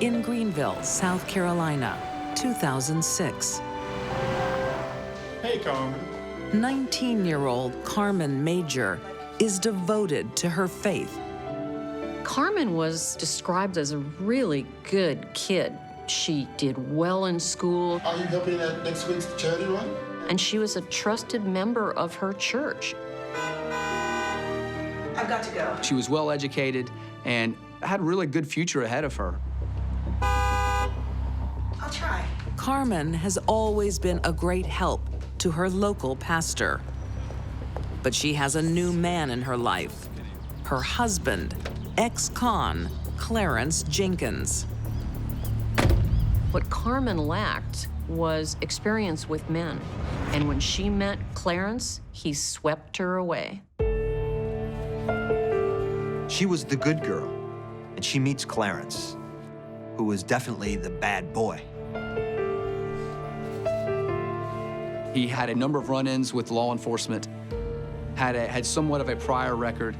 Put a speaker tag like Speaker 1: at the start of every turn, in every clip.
Speaker 1: In Greenville, South Carolina, 2006.
Speaker 2: Hey, Carmen.
Speaker 1: 19-year-old Carmen Major is devoted to her faith.
Speaker 3: Carmen was described as a really good kid. She did well in school.
Speaker 2: Are you helping at next week's charity run?
Speaker 3: And she was a trusted member of her church.
Speaker 4: I've got to go.
Speaker 5: She was well educated and had a really good future ahead of her.
Speaker 4: I'll try.
Speaker 1: Carmen has always been a great help to her local pastor. But she has a new man in her life, her husband, ex-con Clarence Jenkins.
Speaker 3: What Carmen lacked was experience with men. And when she met Clarence, he swept her away.
Speaker 6: She was the good girl, and she meets Clarence, who was definitely the bad boy.
Speaker 5: He had a number of run-ins with law enforcement, had somewhat of a prior record.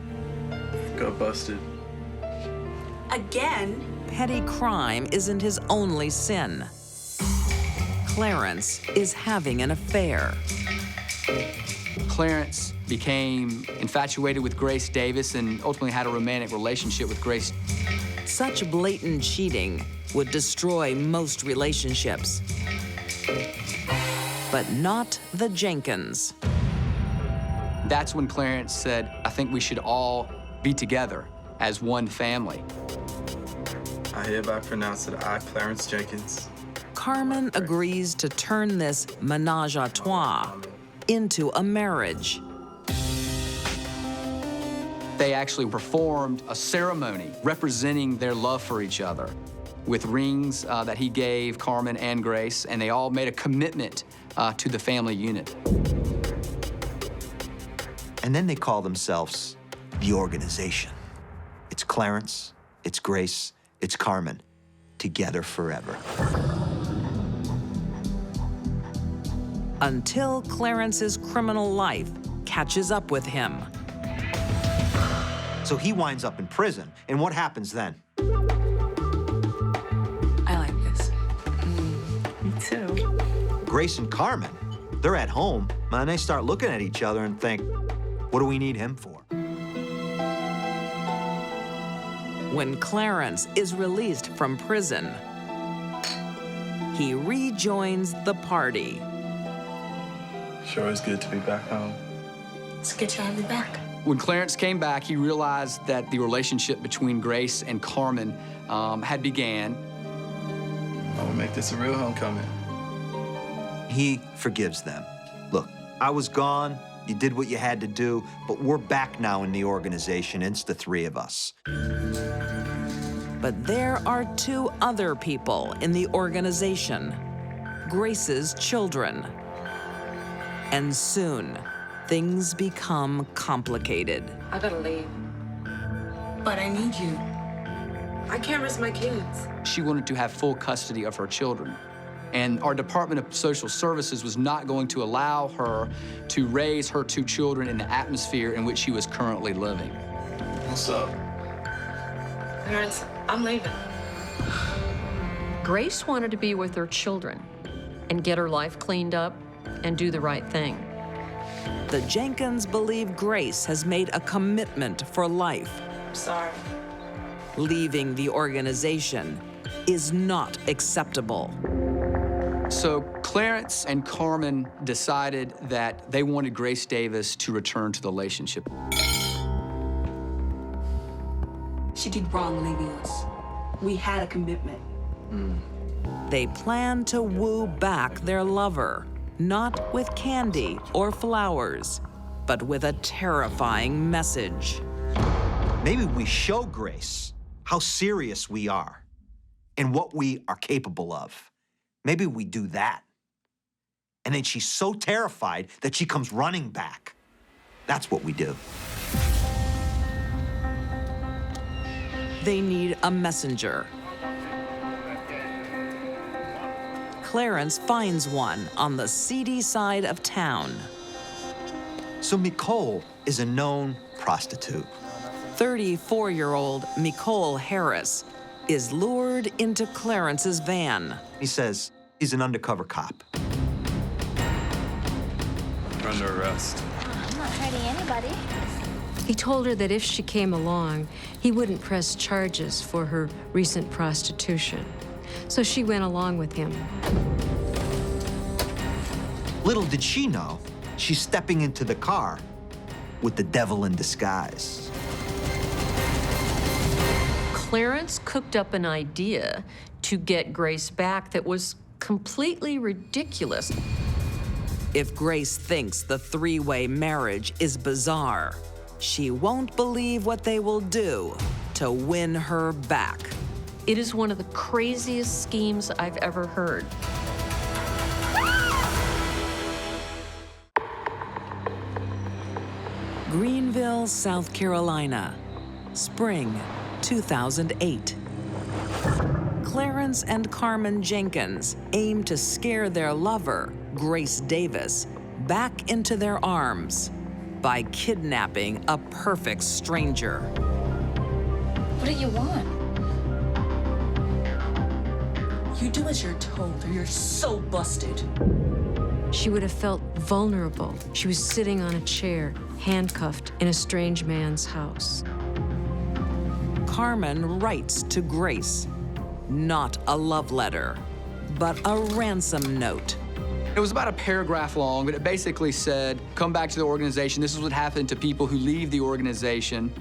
Speaker 7: Got busted.
Speaker 4: Again?
Speaker 1: Petty crime isn't his only sin. Clarence is having an affair.
Speaker 5: Clarence became infatuated with Grace Davis and ultimately had a romantic relationship with Grace.
Speaker 1: Such blatant cheating would destroy most relationships. But not the Jenkins.
Speaker 5: That's when Clarence said, I think we should all be together as one family.
Speaker 7: I hereby pronounce that I, Clarence Jenkins.
Speaker 1: Carmen agrees to turn this menage a trois into a marriage.
Speaker 5: They actually performed a ceremony representing their love for each other with rings that he gave Carmen and Grace, and they all made a commitment to the family unit.
Speaker 6: And then they call themselves the organization. It's Clarence, it's Grace, it's Carmen, together forever.
Speaker 1: Until Clarence's criminal life catches up with him.
Speaker 6: So he winds up in prison, and what happens then?
Speaker 4: I like this. Me too.
Speaker 6: Grace and Carmen, they're at home, and they start looking at each other and think, what do we need him for?
Speaker 1: When Clarence is released from prison, he rejoins the party.
Speaker 7: Sure is good to be back home.
Speaker 4: It's good to have you back.
Speaker 5: When Clarence came back, he realized that the relationship between Grace and Carmen had began.
Speaker 7: I'm gonna make this a real homecoming.
Speaker 6: He forgives them. Look, I was gone, you did what you had to do, but we're back now in the organization, and it's the three of us.
Speaker 1: But there are two other people in the organization, Grace's children. And soon, things become complicated.
Speaker 4: I gotta leave. But I need you. I can't risk my kids.
Speaker 5: She wanted to have full custody of her children. And our Department of Social Services was not going to allow her to raise her two children in the atmosphere in which she was currently living.
Speaker 7: What's up?
Speaker 4: Parents, I'm leaving.
Speaker 3: Grace wanted to be with her children and get her life cleaned up and do the right thing.
Speaker 1: The Jenkins believe Grace has made a commitment for life.
Speaker 4: I'm sorry.
Speaker 1: Leaving the organization is not acceptable.
Speaker 5: So Clarence and Carmen decided that they wanted Grace Davis to return to the relationship.
Speaker 4: She did wrong leaving us. We had a commitment.
Speaker 1: They plan to woo back their lover, not with candy or flowers, but with a terrifying message.
Speaker 6: Maybe we show Grace how serious we are and what we are capable of. Maybe we do that. And then she's so terrified that she comes running back. That's what we do.
Speaker 1: They need a messenger. Clarence finds one on the seedy side of town.
Speaker 6: So Nicole is a known prostitute.
Speaker 1: 34-year-old Nicole Harris is lured into Clarence's van.
Speaker 6: He says he's an undercover cop.
Speaker 7: You're under arrest.
Speaker 8: I'm not hurting anybody.
Speaker 9: He told her that if she came along, he wouldn't press charges for her recent prostitution. So she went along with him.
Speaker 6: Little did she know, she's stepping into the car with the devil in disguise.
Speaker 3: Clarence cooked up an idea to get Grace back that was completely ridiculous.
Speaker 1: If Grace thinks the three-way marriage is bizarre, she won't believe what they will do to win her back.
Speaker 3: It is one of the craziest schemes I've ever heard.
Speaker 1: Greenville, South Carolina, spring 2008. Clarence and Carmen Jenkins aim to scare their lover, Grace Davis, back into their arms by kidnapping a perfect stranger.
Speaker 4: What do you want? You do as you're told, or you're so busted.
Speaker 9: She would have felt vulnerable. She was sitting on a chair, handcuffed in a strange man's house.
Speaker 1: Carmen writes to Grace, not a love letter, but a ransom note.
Speaker 5: It was about a paragraph long, but it basically said, come back to the organization. This is what happened to people who leave the organization.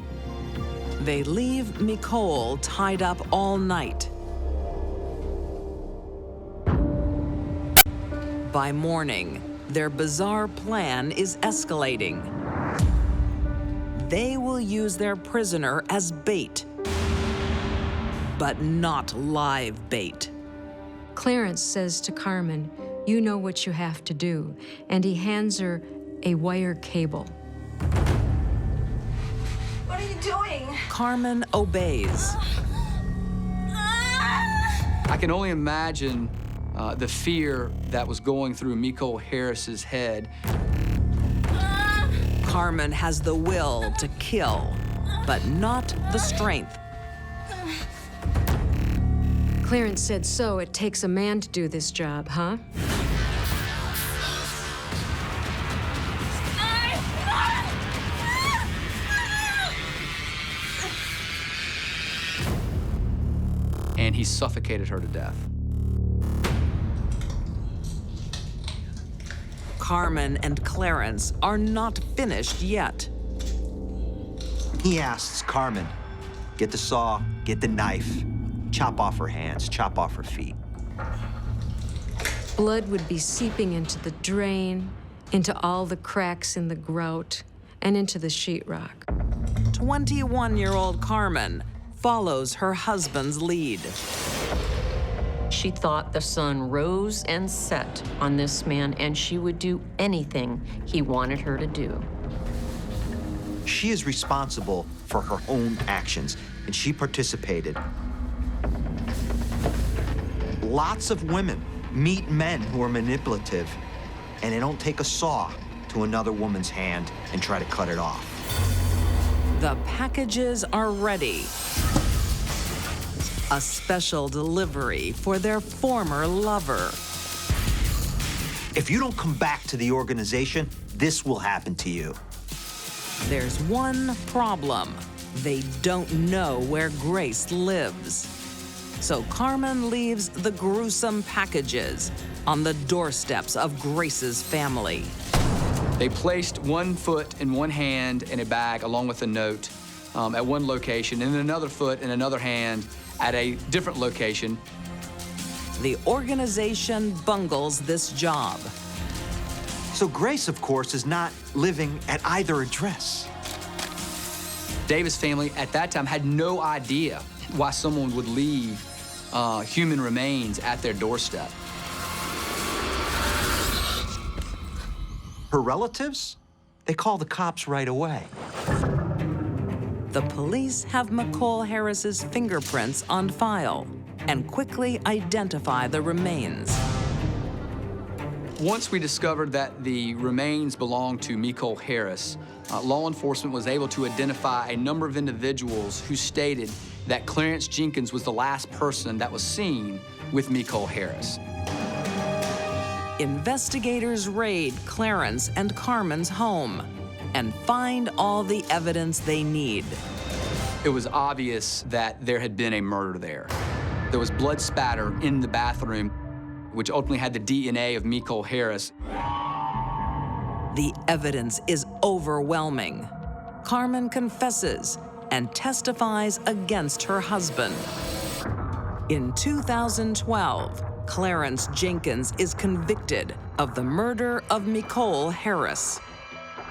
Speaker 1: They leave Nicole tied up all night. By morning, their bizarre plan is escalating. They will use their prisoner as bait, but not live bait.
Speaker 9: Clarence says to Carmen, "You know what you have to do," and he hands her a wire cable.
Speaker 8: What are you doing?
Speaker 1: Carmen obeys.
Speaker 5: I can only imagine the fear that was going through Miko Harris's head.
Speaker 1: Carmen has the will to kill, but not the strength.
Speaker 9: Clarence said, "So it takes a man to do this job, huh?"
Speaker 5: And he suffocated her to death.
Speaker 1: Carmen and Clarence are not finished yet.
Speaker 6: He asks Carmen, get the saw, get the knife, chop off her hands, chop off her feet.
Speaker 9: Blood would be seeping into the drain, into all the cracks in the grout, and into the sheetrock.
Speaker 1: 21-year-old Carmen follows her husband's lead.
Speaker 3: She thought the sun rose and set on this man, and she would do anything he wanted her to do.
Speaker 6: She is responsible for her own actions, and she participated. Lots of women meet men who are manipulative, and they don't take a saw to another woman's hand and try to cut it off.
Speaker 1: The packages are ready. A special delivery for their former lover.
Speaker 6: If you don't come back to the organization, this will happen to you.
Speaker 1: There's one problem. They don't know where Grace lives. So Carmen leaves the gruesome packages on the doorsteps of Grace's family.
Speaker 5: They placed one foot in one hand in a bag along with a note at one location, and then another foot in another hand at a different location.
Speaker 1: The organization bungles this job.
Speaker 6: So Grace, of course, is not living at either address.
Speaker 5: Davis family at that time had no idea why someone would leave human remains at their doorstep.
Speaker 6: Her relatives, they call the cops right away.
Speaker 1: The police have McCall Harris's fingerprints on file and quickly identify the remains.
Speaker 5: Once we discovered that the remains belonged to Michaela Harris, law enforcement was able to identify a number of individuals who stated that Clarence Jenkins was the last person that was seen with Michaela Harris.
Speaker 1: Investigators raid Clarence and Carmen's home and find all the evidence they need.
Speaker 5: It was obvious that there had been a murder there. There was blood spatter in the bathroom, which ultimately had the DNA of Michaela Harris.
Speaker 1: The evidence is overwhelming. Carmen confesses and testifies against her husband. In 2012, Clarence Jenkins is convicted of the murder of Michaela Harris.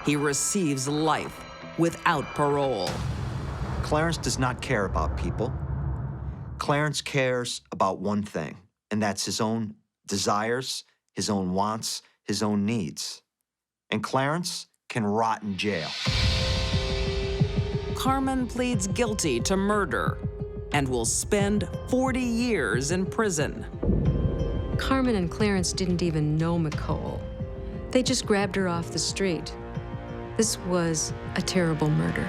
Speaker 1: He receives life without parole.
Speaker 6: Clarence does not care about people. Clarence cares about one thing, and that's his own desires, his own wants, his own needs. And Clarence can rot in jail.
Speaker 1: Carmen pleads guilty to murder and will spend 40 years in prison.
Speaker 9: Carmen and Clarence didn't even know Michaela. They just grabbed her off the street. This was a terrible murder.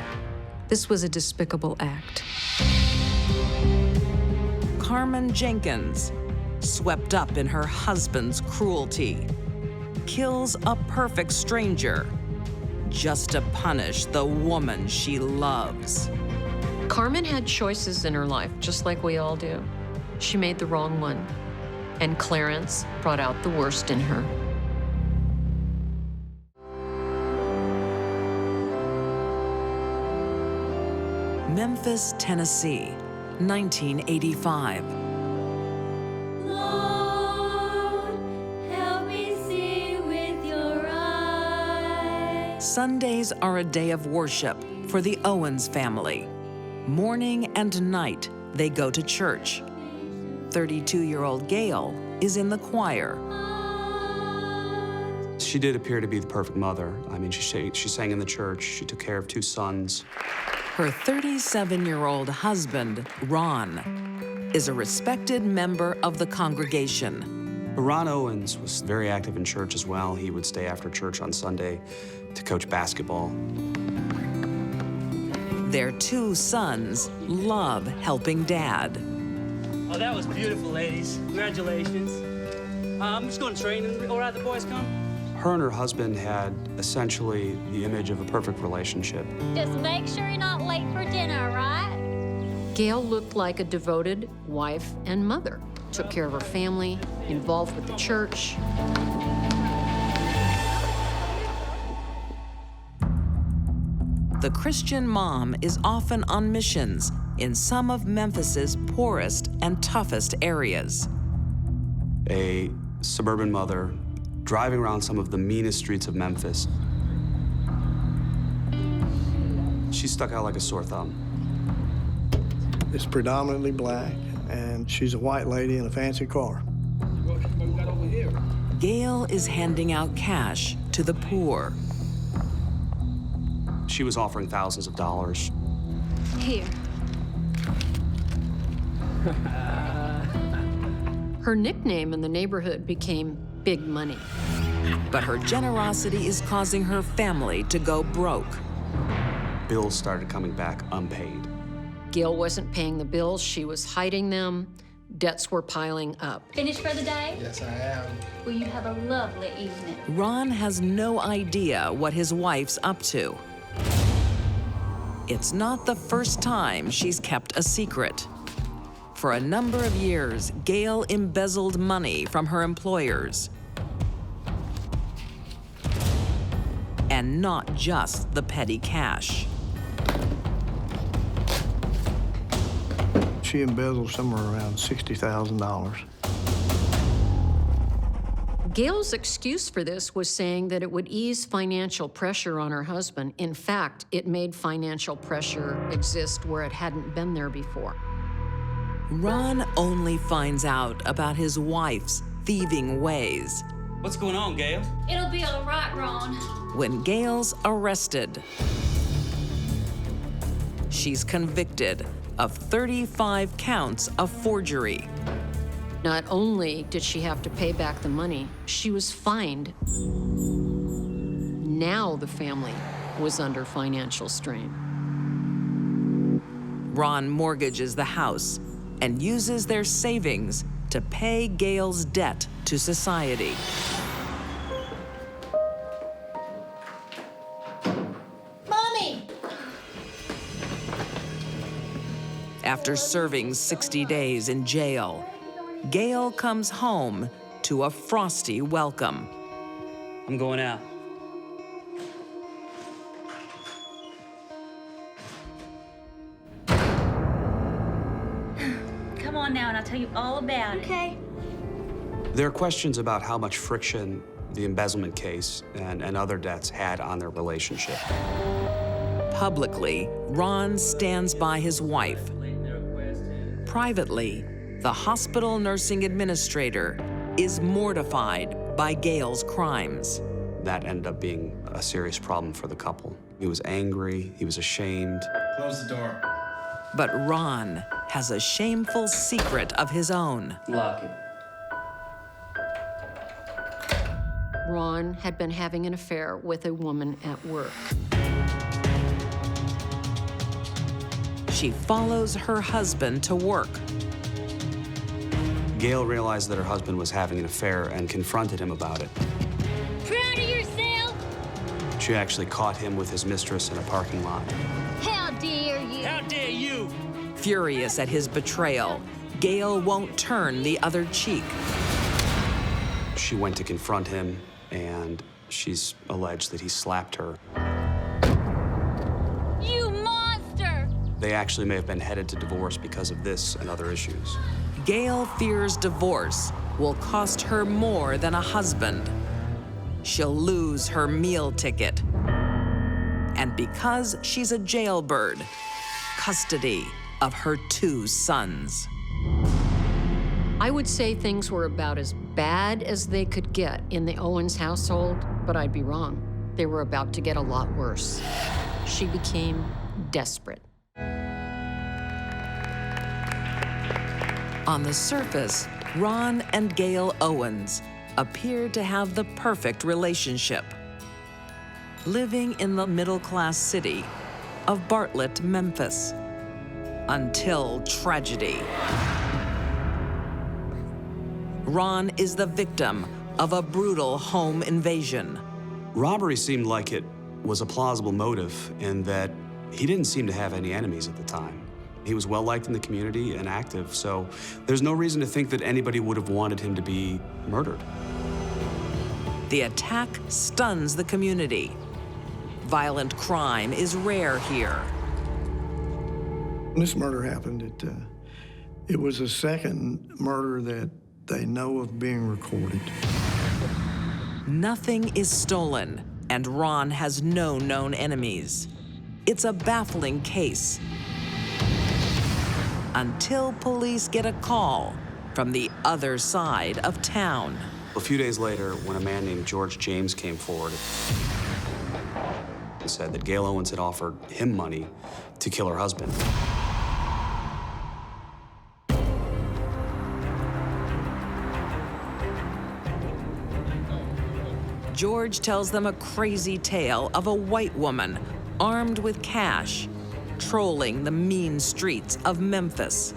Speaker 9: This was a despicable act.
Speaker 1: Carmen Jenkins, swept up in her husband's cruelty, kills a perfect stranger just to punish the woman she loves.
Speaker 3: Carmen had choices in her life, just like we all do. She made the wrong one, and Clarence brought out the worst in her.
Speaker 1: Memphis, Tennessee, 1985.
Speaker 8: Lord, help me see with your eyes.
Speaker 1: Sundays are a day of worship for the Owens family. Morning and night, they go to church. 32-year-old Gail is in the choir.
Speaker 10: She did appear to be the perfect mother. I mean, she sang in the church. She took care of 2 sons.
Speaker 1: Her 37-year-old husband, Ron, is a respected member of the congregation.
Speaker 10: Ron Owens was very active in church as well. He would stay after church on Sunday to coach basketball.
Speaker 1: Their 2 sons love helping Dad.
Speaker 11: Oh, that was beautiful, ladies. Congratulations. I'm just going to train and go right, the boys come.
Speaker 10: Her and her husband had essentially the image of a perfect relationship.
Speaker 8: Just make sure you're not late for dinner, right?
Speaker 3: Gail looked like a devoted wife and mother. Took care of her family, involved with the church.
Speaker 1: The Christian mom is often on missions in some of Memphis's poorest and toughest areas.
Speaker 10: A suburban mother driving around some of the meanest streets of Memphis. She stuck out like a sore thumb.
Speaker 12: It's predominantly black, and she's a white lady in a fancy car.
Speaker 1: Gail is handing out cash to the poor.
Speaker 10: She was offering thousands of dollars.
Speaker 8: Here.
Speaker 3: Her nickname in the neighborhood became Big Money.
Speaker 1: But her generosity is causing her family to go broke.
Speaker 10: Bills started coming back unpaid.
Speaker 3: Gail wasn't paying the bills, she was hiding them. Debts were piling up.
Speaker 8: Finished for the day?
Speaker 2: Yes, I am.
Speaker 8: Well, you have a lovely evening.
Speaker 1: Ron has no idea what his wife's up to. It's not the first time she's kept a secret. For a number of years, Gail embezzled money from her employers. And not just the petty cash.
Speaker 12: She embezzled somewhere around $60,000.
Speaker 3: Gail's excuse for this was saying that it would ease financial pressure on her husband. In fact, it made financial pressure exist where it hadn't been there before.
Speaker 1: Ron only finds out about his wife's thieving ways
Speaker 11: What's going on, Gail?
Speaker 8: It'll be all right, Ron.
Speaker 1: when Gail's arrested. She's convicted of 35 counts of forgery.
Speaker 3: Not only did she have to pay back the money, she was fined. Now the family was under financial strain.
Speaker 1: Ron mortgages the house and uses their savings to pay Gail's debt to society.
Speaker 8: Mommy!
Speaker 1: After serving 60 days in jail, Gail comes home to a frosty welcome.
Speaker 11: I'm going out.
Speaker 8: Come on now, and I'll tell you all about it. Okay.
Speaker 10: There are questions about how much friction the embezzlement case and other debts had on their relationship.
Speaker 1: Publicly, Ron stands by his wife. Privately, the hospital nursing administrator is mortified by Gail's crimes.
Speaker 10: That ended up being a serious problem for the couple. He was angry, he was ashamed.
Speaker 7: Close the door.
Speaker 1: But Ron has a shameful secret of his own.
Speaker 11: Lock it.
Speaker 3: Ron had been having an affair with a woman at work.
Speaker 1: She follows her husband to work.
Speaker 10: Gail realized that her husband was having an affair and confronted him about it.
Speaker 8: Proud of yourself?
Speaker 10: She actually caught him with his mistress in a parking lot.
Speaker 8: How dare you?
Speaker 11: How dare you?
Speaker 1: Furious at his betrayal, Gail won't turn the other cheek.
Speaker 10: She went to confront him, and she's alleged that he slapped her.
Speaker 8: You monster!
Speaker 10: They actually may have been headed to divorce because of this and other issues.
Speaker 1: Gail fears divorce will cost her more than a husband. She'll lose her meal ticket. And because she's a jailbird, custody of her 2 sons.
Speaker 3: I would say things were about as bad as they could get in the Owens household, but I'd be wrong. They were about to get a lot worse. She became desperate.
Speaker 1: On the surface, Ron and Gail Owens appear to have the perfect relationship. Living in the middle-class city of Bartlett, Memphis. Until tragedy. Ron is the victim of a brutal home invasion.
Speaker 10: Robbery seemed like it was a plausible motive in that he didn't seem to have any enemies at the time. He was well-liked in the community and active, so there's no reason to think that anybody would have wanted him to be murdered.
Speaker 1: The attack stuns the community. Violent crime is rare here.
Speaker 12: When this murder happened, it was the second murder that they know of being recorded.
Speaker 1: Nothing is stolen, and Ron has no known enemies. It's a baffling case. Until police get a call from the other side of town.
Speaker 10: A few days later, when a man named George James came forward and said that Gail Owens had offered him money to kill her husband.
Speaker 1: George tells them a crazy tale of a white woman armed with cash, trolling the mean streets of Memphis,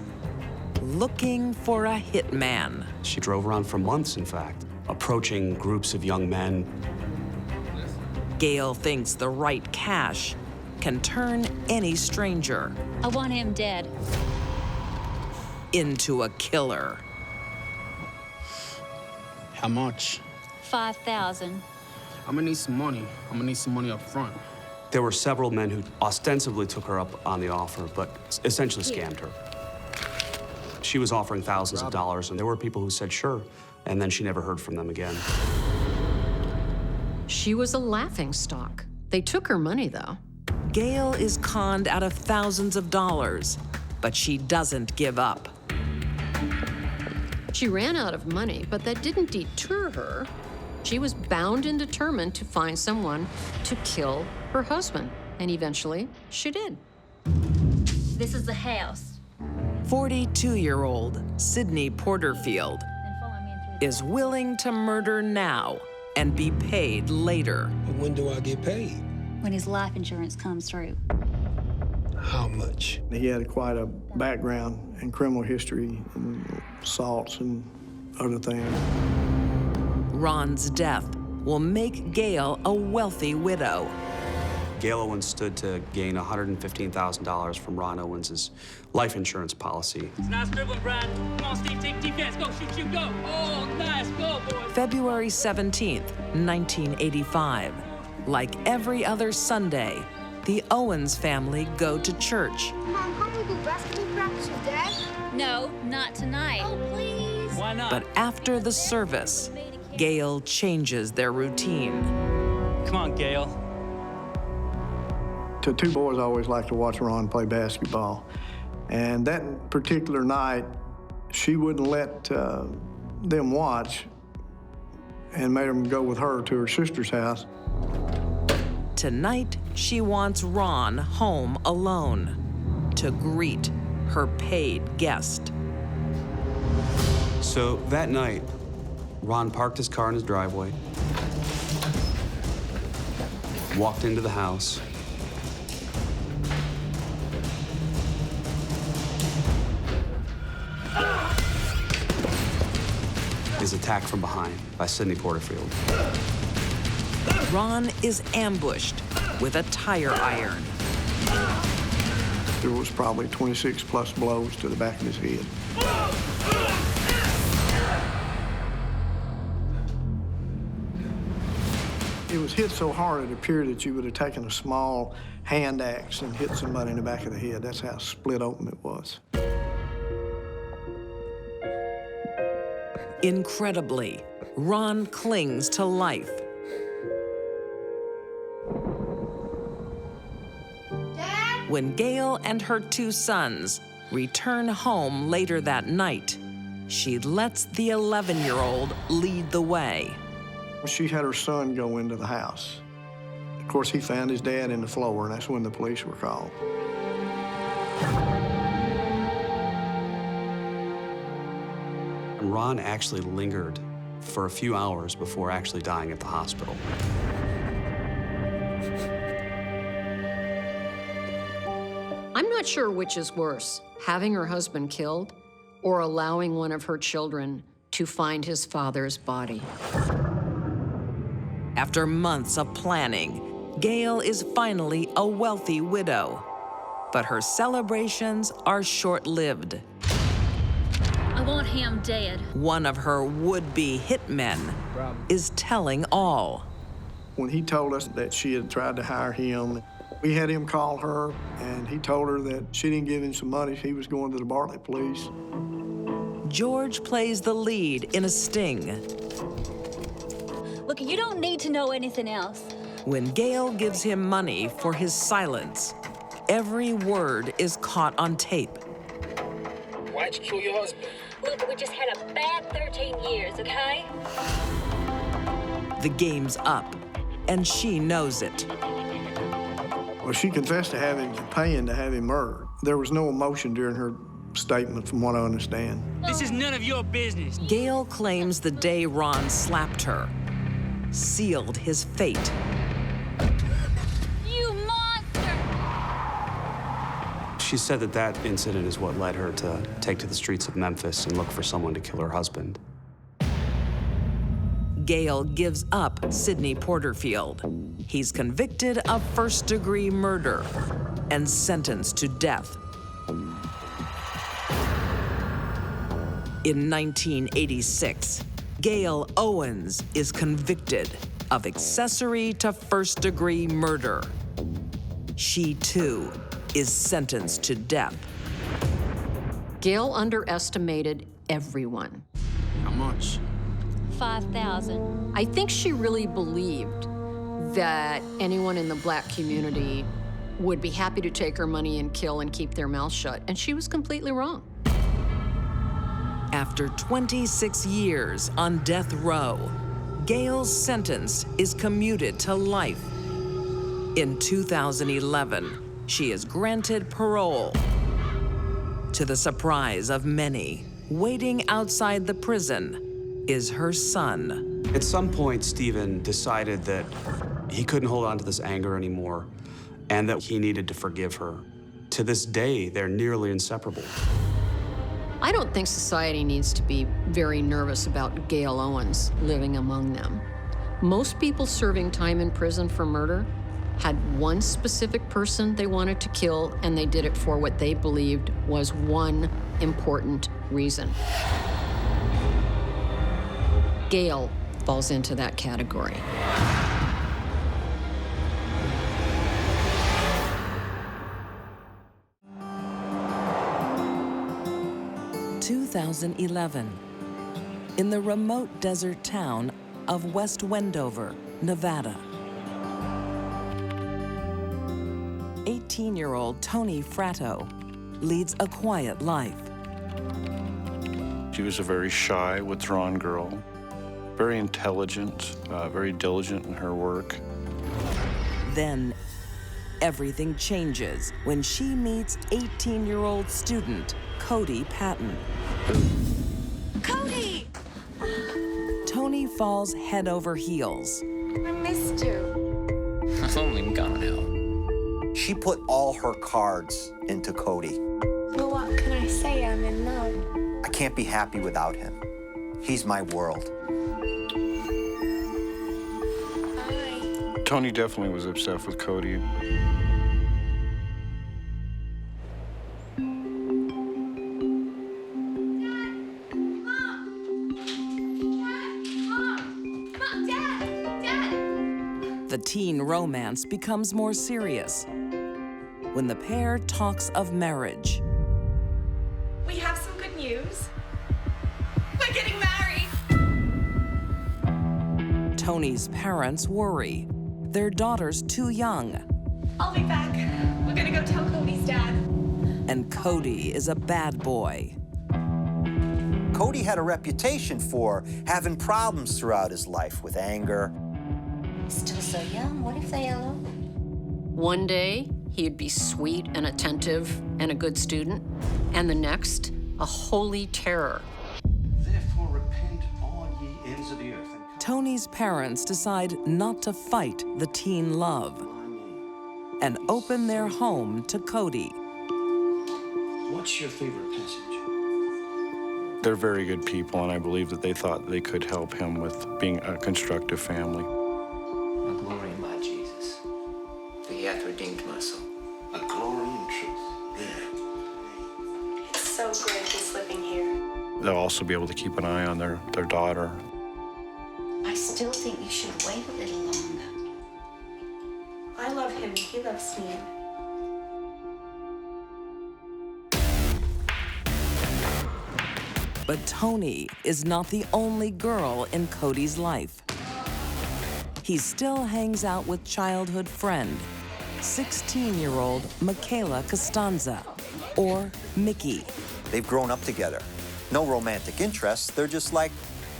Speaker 1: looking for a hitman.
Speaker 10: She drove around for months, in fact, approaching groups of young men.
Speaker 1: Gail thinks the right cash can turn any stranger
Speaker 8: I want him dead.
Speaker 1: into a killer.
Speaker 13: How much?
Speaker 8: 5,000.
Speaker 13: I'm gonna need some money. I'm gonna need some money up front.
Speaker 10: There were several men who ostensibly took her up on the offer, but essentially scammed her. She was offering thousands of dollars, and there were people who said sure, and then she never heard from them again.
Speaker 3: She was a laughingstock. They took her money, though.
Speaker 1: Gail is conned out of thousands of dollars, but she doesn't give up.
Speaker 3: She ran out of money, but that didn't deter her. She was bound and determined to find someone to kill her husband, and eventually she did.
Speaker 8: This is the house.
Speaker 1: 42-year-old Sydney Porterfield is willing to murder now and be paid later.
Speaker 14: When do I get paid?
Speaker 8: When his life insurance comes through.
Speaker 14: How much?
Speaker 12: He had quite a background in criminal history and assaults and other things.
Speaker 1: Ron's death will make Gail a wealthy widow.
Speaker 10: Gail Owens stood to gain $115,000 from Ron Owens' life insurance policy.
Speaker 11: It's not scribbling, Brian. Come on, Steve, take defense. Go, shoot, go. Oh, nice. Go, boy.
Speaker 1: February 17th, 1985. Like every other Sunday, the Owens family go to church.
Speaker 15: Mom, can't we go basketball practice with Dad?
Speaker 8: No, not tonight.
Speaker 15: Oh, please.
Speaker 11: Why not?
Speaker 1: But after the service, Gail changes their routine.
Speaker 11: Come on, Gail.
Speaker 12: The two boys always liked to watch Ron play basketball. And that particular night, she wouldn't let them watch and made them go with her to her sister's house.
Speaker 1: Tonight, she wants Ron home alone to greet her paid guest.
Speaker 10: So that night, Ron parked his car in his driveway, walked into the house, is attacked from behind by Sydney Porterfield.
Speaker 1: Ron is ambushed with a tire iron.
Speaker 12: There was probably 26 plus blows to the back of his head. It was hit so hard it appeared that you would have taken a small hand axe and hit somebody in the back of the head. That's how split open it was.
Speaker 1: Incredibly, Ron clings to life.
Speaker 15: Dad?
Speaker 1: When Gail and her two sons return home later that night, she lets the 11-year-old lead the way.
Speaker 12: She had her son go into the house. Of course, he found his dad in the floor, and that's when the police were called.
Speaker 10: Ron actually lingered for a few hours before actually dying at the hospital.
Speaker 3: I'm not sure which is worse, having her husband killed or allowing one of her children to find his father's body.
Speaker 1: After months of planning, Gail is finally a wealthy widow. But her celebrations are short-lived.
Speaker 8: I want him dead.
Speaker 1: One of her would-be hitmen is telling all.
Speaker 12: When he told us that she had tried to hire him, we had him call her, and he told her that she didn't give him some money. He was going to the Bartlett police.
Speaker 1: George plays the lead in a sting.
Speaker 8: Look, you don't need to know anything else.
Speaker 1: When Gail gives him money for his silence, every word is caught on tape.
Speaker 14: Why'd you kill your husband?
Speaker 8: Look, we just had a bad 13 years, okay?
Speaker 1: The game's up, and she knows it.
Speaker 12: Well, she confessed to paying to have him murdered. There was no emotion during her statement, from what I understand.
Speaker 11: This is none of your business.
Speaker 1: Gail claims the day Ron slapped her sealed his fate.
Speaker 8: You monster!
Speaker 10: She said that that incident is what led her to take to the streets of Memphis and look for someone to kill her husband.
Speaker 1: Gail gives up Sydney Porterfield. He's convicted of first-degree murder and sentenced to death. In 1986, Gail Owens is convicted of accessory to first-degree murder. She, too, is sentenced to death.
Speaker 3: Gail underestimated everyone.
Speaker 13: How much?
Speaker 8: 5,000.
Speaker 3: I think she really believed that anyone in the black community would be happy to take her money and kill and keep their mouth shut, and she was completely wrong.
Speaker 1: After 26 years on death row, Gail's sentence is commuted to life. In 2011, she is granted parole. To the surprise of many, waiting outside the prison is her son.
Speaker 10: At some point, Stephen decided that he couldn't hold on to this anger anymore and that he needed to forgive her. To this day, they're nearly inseparable.
Speaker 3: I don't think society needs to be very nervous about Gail Owens living among them. Most people serving time in prison for murder had one specific person they wanted to kill, and they did it for what they believed was one important reason. Gail falls into that category.
Speaker 1: In 2011, in the remote desert town of West Wendover, Nevada. 18-year-old Tony Fratto leads a quiet life.
Speaker 16: She was a very shy, withdrawn girl, very intelligent, very diligent in her work.
Speaker 1: Then, everything changes when she meets 18-year-old student Cody Patton.
Speaker 15: Cody!
Speaker 1: Tony falls head over heels.
Speaker 15: I missed you.
Speaker 17: I've only gone out.
Speaker 6: She put all her cards into Cody.
Speaker 15: Well, what can I say? I'm in love.
Speaker 6: I can't be happy without him. He's my world.
Speaker 16: Tony definitely was obsessed with Cody.
Speaker 1: The teen romance becomes more serious when the pair talks of marriage.
Speaker 4: We have some good news. We're getting married.
Speaker 1: Tony's parents worry. Their daughter's too young.
Speaker 4: I'll be back. We're gonna go tell Cody's dad.
Speaker 1: And Cody is a bad boy.
Speaker 6: Cody had a reputation for having problems throughout his life with anger.
Speaker 8: Still so young. What if they elope?
Speaker 3: One day, he'd be sweet and attentive and a good student, and the next, a holy terror.
Speaker 18: Therefore repent all ye ends of the earth.
Speaker 1: Tony's parents decide not to fight the teen love and open their home to Cody.
Speaker 18: What's your favorite passage?
Speaker 16: They're very good people, and I believe that they thought they could help him with being a constructive family.
Speaker 17: A glory in my Jesus, for he hath redeemed my soul.
Speaker 18: A glory in truth. Yeah.
Speaker 4: It's so great he's living here.
Speaker 16: They'll also be able to keep an eye on their daughter.
Speaker 8: I still think you should wait a little longer.
Speaker 4: I love him and he loves me.
Speaker 1: But Tony is not the only girl in Cody's life. He still hangs out with childhood friend, 16-year-old Michaela Costanza, or Mickey.
Speaker 6: They've grown up together. No romantic interest, they're just like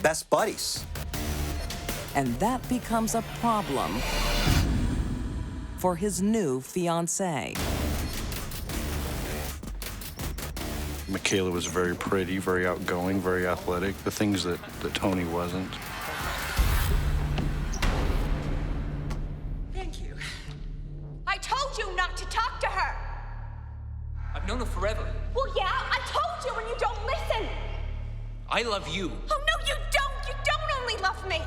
Speaker 6: best buddies.
Speaker 1: And that becomes a problem for his new fiancée.
Speaker 16: Michaela was very pretty, very outgoing, very athletic, the things that Tony wasn't.
Speaker 4: Thank you. I told you not to talk to her.
Speaker 17: I've known her forever.
Speaker 4: Well, yeah, I told you and you don't listen.
Speaker 17: I love you.
Speaker 4: Oh, no, you don't. You don't only love me.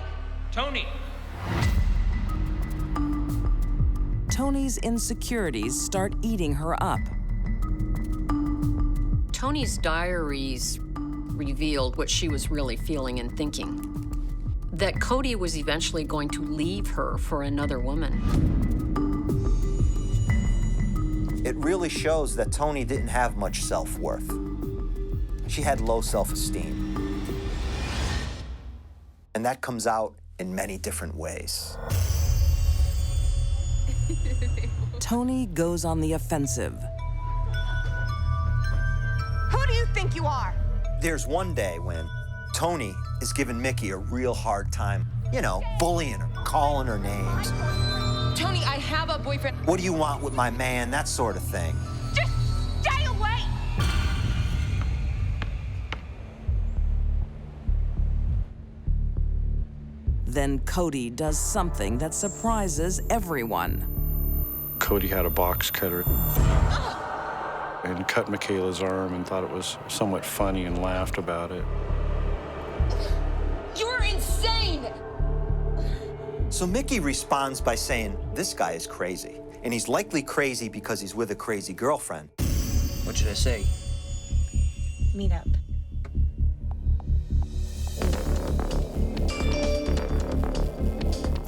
Speaker 17: Tony!
Speaker 1: Tony's insecurities start eating her up.
Speaker 3: Tony's diaries revealed what she was really feeling and thinking. That Cody was eventually going to leave her for another woman.
Speaker 6: It really shows that Tony didn't have much self-worth. She had low self-esteem. And that comes out in many different ways.
Speaker 1: Tony goes on the offensive.
Speaker 4: Who do you think you are?
Speaker 6: There's one day when Tony is giving Mickey a real hard time. You know, bullying her, calling her names.
Speaker 4: Tony, I have a boyfriend.
Speaker 6: What do you want with my man? That sort of thing.
Speaker 4: Just stay away!
Speaker 1: Then Cody does something that surprises everyone.
Speaker 16: Cody had a box cutter and cut Michaela's arm and thought it was somewhat funny and laughed about it.
Speaker 4: You're insane!
Speaker 6: So Mickey responds by saying, this guy is crazy. And he's likely crazy because he's with a crazy girlfriend.
Speaker 17: What should I say?
Speaker 4: Meet up.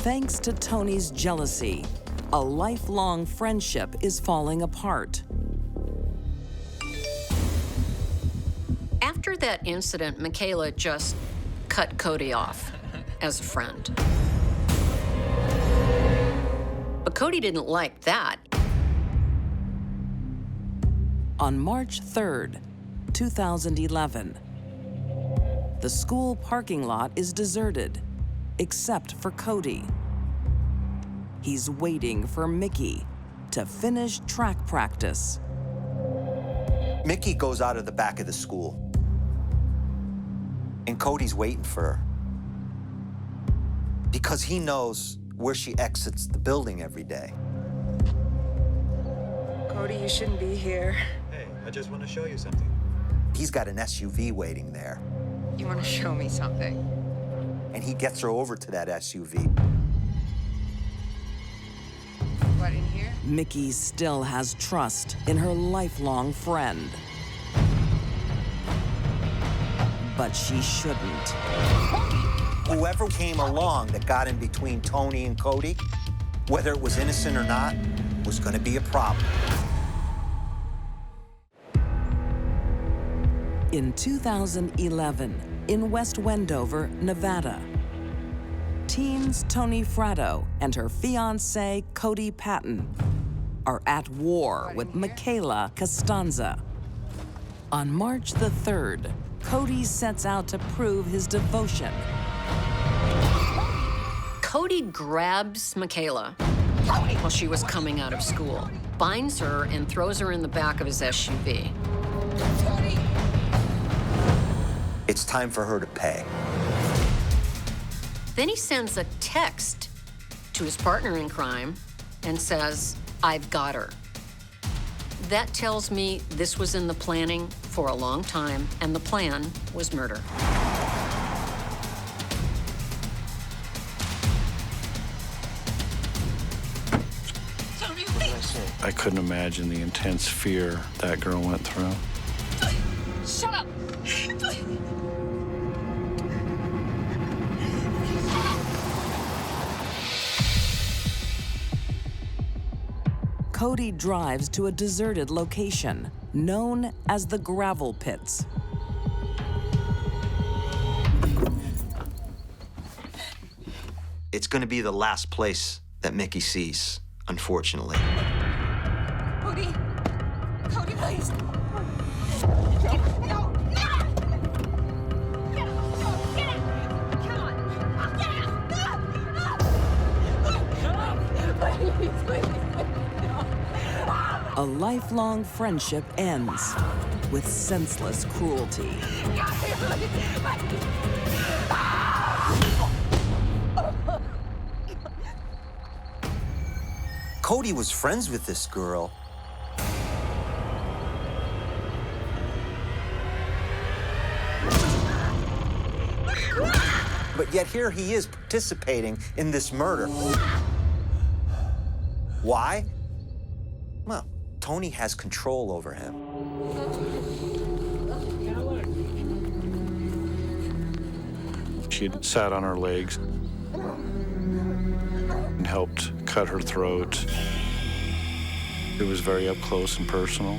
Speaker 1: Thanks to Tony's jealousy, a lifelong friendship is falling apart.
Speaker 3: After that incident, Michaela just cut Cody off as a friend. But Cody didn't like that.
Speaker 1: On March 3rd, 2011, the school parking lot is deserted, except for Cody. He's waiting for Mickey to finish track practice.
Speaker 6: Mickey goes out of the back of the school. And Cody's waiting for her. Because he knows where she exits the building every day.
Speaker 4: Cody, you shouldn't be here.
Speaker 6: Hey, I just want to show you something. He's got an SUV waiting there.
Speaker 4: You want to show me something?
Speaker 6: And he gets her over to that SUV.
Speaker 4: What, in here?
Speaker 1: Mickey still has trust in her lifelong friend. But she shouldn't.
Speaker 6: Whoever came along that got in between Tony and Cody, whether it was innocent or not, was going to be a problem.
Speaker 1: In 2011, in West Wendover, Nevada, teens Tony Fratto and her fiancé, Cody Patton, are at war with Michaela Costanza. On March the 3rd, Cody sets out to prove his devotion.
Speaker 3: Cody grabs Michaela while she was coming out of school, binds her, and throws her in the back of his SUV.
Speaker 6: It's time for her to pay.
Speaker 3: Then he sends a text to his partner in crime and says, "I've got her." That tells me this was in the planning for a long time, and the plan was murder.
Speaker 16: I couldn't imagine the intense fear that girl went through.
Speaker 4: Shut up!
Speaker 1: Cody drives to a deserted location known as the Gravel Pits.
Speaker 6: It's going to be the last place that Mickey sees, unfortunately.
Speaker 4: Cody! Cody, please!
Speaker 1: A lifelong friendship ends with senseless cruelty.
Speaker 6: Cody was friends with this girl. But yet here he is participating in this murder. Why? Well, Tony has control over him.
Speaker 16: She had sat on her legs and helped cut her throat. It was very up close and personal.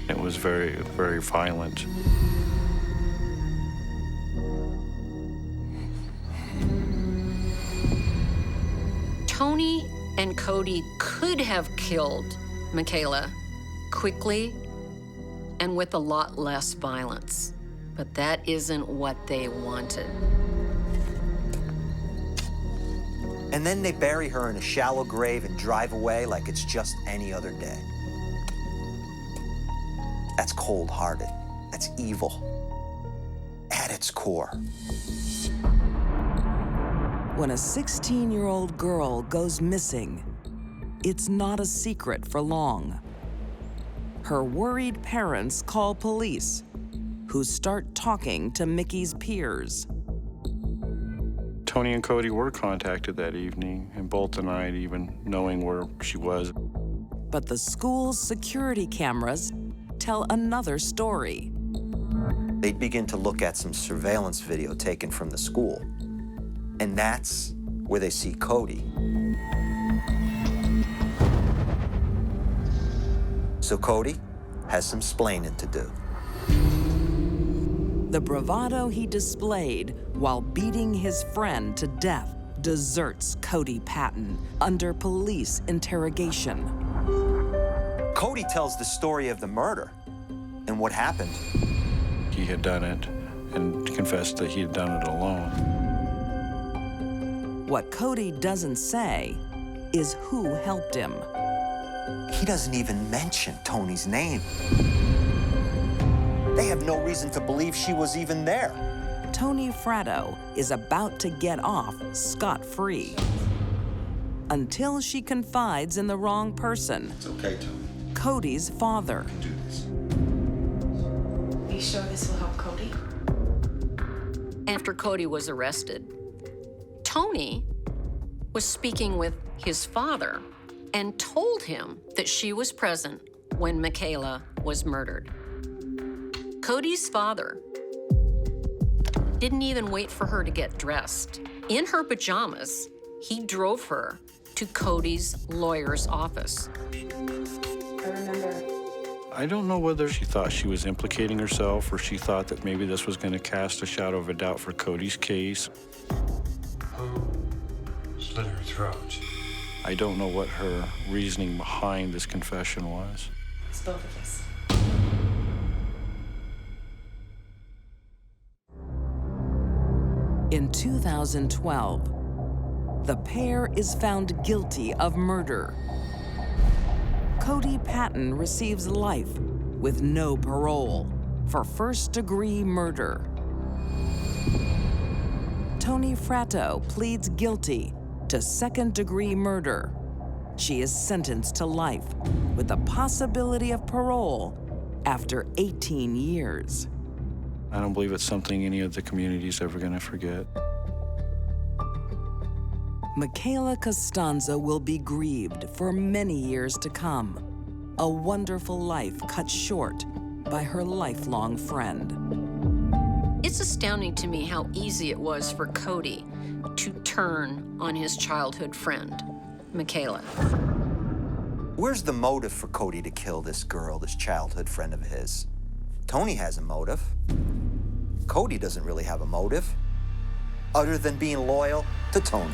Speaker 16: It was very, very violent.
Speaker 3: Tony and Cody could have killed Michaela quickly and with a lot less violence, but that isn't what they wanted.
Speaker 6: And then they bury her in a shallow grave and drive away like it's just any other day. That's cold-hearted. That's evil at its core.
Speaker 1: When a 16-year-old girl goes missing, it's not a secret for long. Her worried parents call police, who start talking to Mickey's peers.
Speaker 16: Tony and Cody were contacted that evening, and both denied even knowing where she was.
Speaker 1: But the school's security cameras tell another story.
Speaker 6: They begin to look at some surveillance video taken from the school, and that's where they see Cody. So Cody has some splaining to do.
Speaker 1: The bravado he displayed while beating his friend to death deserts Cody Patton under police interrogation.
Speaker 6: Cody tells the story of the murder and what happened.
Speaker 16: He had done it and confessed that he had done it alone.
Speaker 1: What Cody doesn't say is who helped him.
Speaker 6: He doesn't even mention Tony's name. They have no reason to believe she was even there.
Speaker 1: Tony Fratto is about to get off scot-free until she confides in the wrong person.
Speaker 2: It's okay, Tony.
Speaker 1: Cody's father.
Speaker 2: Do this.
Speaker 4: Are you sure this will help Cody?
Speaker 3: After Cody was arrested, Tony was speaking with his father and told him that she was present when Michaela was murdered. Cody's father didn't even wait for her to get dressed. In her pajamas, he drove her to Cody's lawyer's office.
Speaker 4: I remember.
Speaker 16: I don't know whether she thought she was implicating herself or she thought that maybe this was going to cast a shadow of a doubt for Cody's case.
Speaker 14: Who slit her throat?
Speaker 16: I don't know what her reasoning behind this confession was.
Speaker 4: It's both of us.
Speaker 1: In 2012, the pair is found guilty of murder. Cody Patton receives life with no parole for first-degree murder. Tony Fratto pleads guilty to second-degree murder. She is sentenced to life with the possibility of parole after 18 years.
Speaker 16: I don't believe it's something any of the community's ever going to forget.
Speaker 1: Michaela Costanzo will be grieved for many years to come. A wonderful life cut short by her lifelong friend.
Speaker 3: It's astounding to me how easy it was for Cody to turn on his childhood friend, Michaela.
Speaker 6: Where's the motive for Cody to kill this girl, this childhood friend of his? Tony has a motive. Cody doesn't really have a motive, other than being loyal to Tony.